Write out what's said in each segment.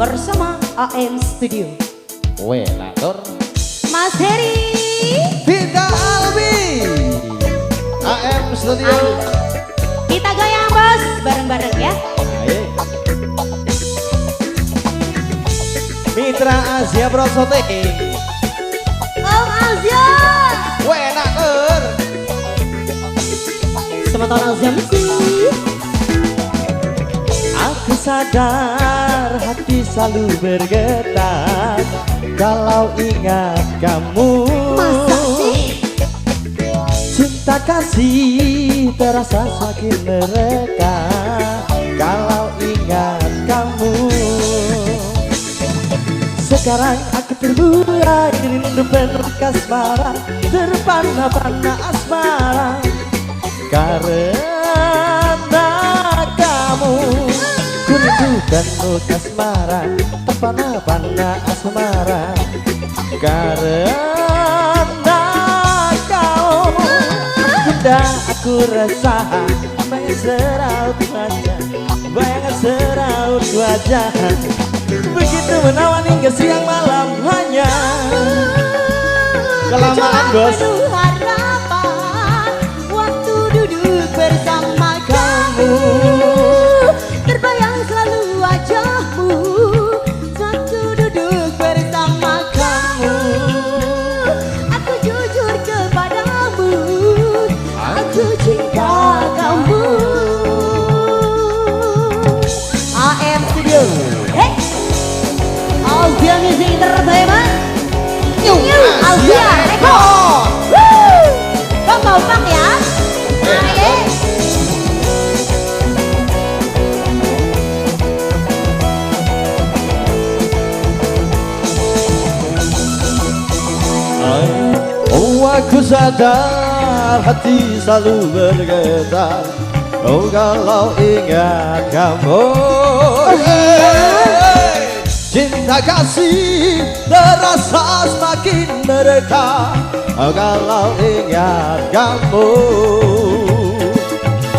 bersama AM Studio. Wenator Mas Heri Vita Albi AM Studio. Kita goyang bos, bareng-bareng ya. Ayo. Mitra Asia Prosotek Om Azia Wenator Sementara Azia Misi. Aku sadar hati selalu bergetar kalau ingat kamu. Masa sih? Cinta kasih terasa semakin mereka kalau ingat kamu. Sekarang aku terbuai rindu penuh kasmaran, terpana-pana asmara karena kamu. Ku rindu penuh kasmaran, terpana-pana asmara karena kamu. Bunda aku resah, bayangan seraut wajah, bayangan seraut wajah, begitu menawan hingga siang malam hanya kelamaan bos. Penuh harapan waktu duduk bersama kamu, terbayang selalu wajahmu waktu duduk bersama kamu. Aku jujur kepadamu, aku cinta kamu. AM Studio. Hey, Azia Music Entertainment. Azia Record. Kompak ya. Ayo. Oh aku sadar hati selalu bergetar, oh kalau ingat kamu. Cinta kasih terasa semakin mereka, oh kalau ingat kamu.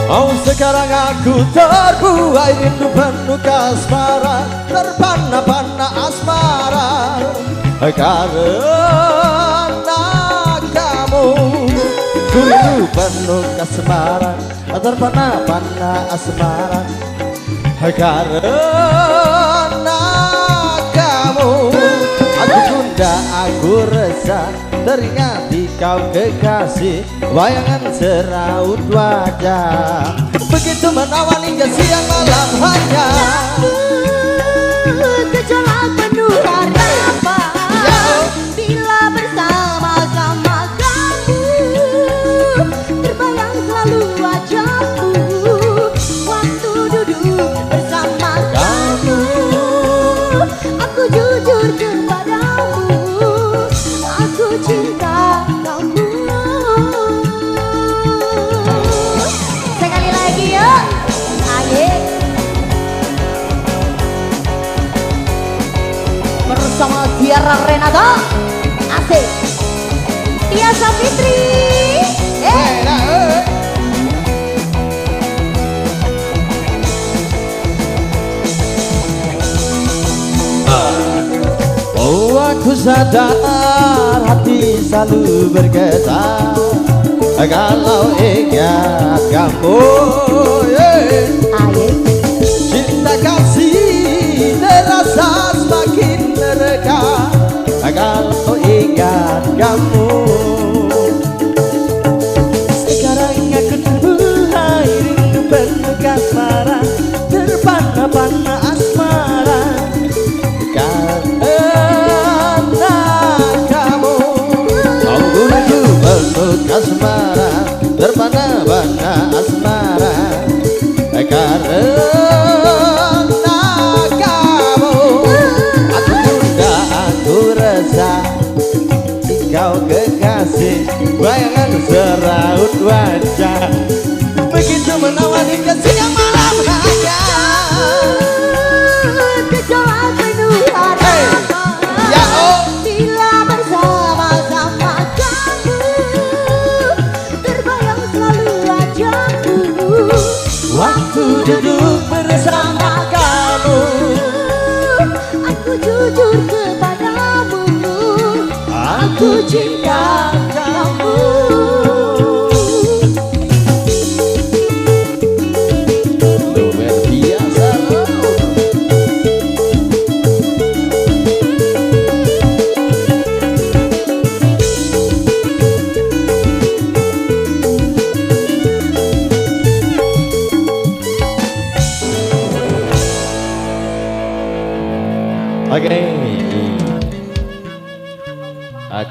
Oh sekarang aku terbuai rindu penuh kasmaran, terpana-pana asmara karena kamu. Ku rindu penuh kasmaran, terpana-pana asmara karena kamu. Aku tunda, aku resah, teringat di kau kekasih, bayangan seraut wajah, begitu menawan hingga siang malam hanya gejolak penuh harapan bila bersama-sama kamu, terbayang selalu wajahmu waktu duduk bersama kamu. Aku jujur kepadamu, aku cinta kamu. Sekali lagi yuk. Ayo. Bersama Tiara Renata, asik. Tia Sapitri. Oh aku sadar hati selalu bergetar kalau ingat kamu. Ayo. Cinta kasih terasa semakin mereka kalau ingat kamu. Sekarang aku terbuai rindu penuh kasmaran, terpana-pana asmara karena kamu. Oh rindu penuh kasmaran, terpana-pana asmara karena kamu. Aku tunda, aku resah, kau kekasih, bayangan seraut wajah, begitu menawan hingga siang malam hanya Gejolak penuh harapan bila bersama-sama kamu, terbayang selalu wajahmu waktu duduk bersama kamu. Aku cinta kamu. Luar biasa loh. Oke.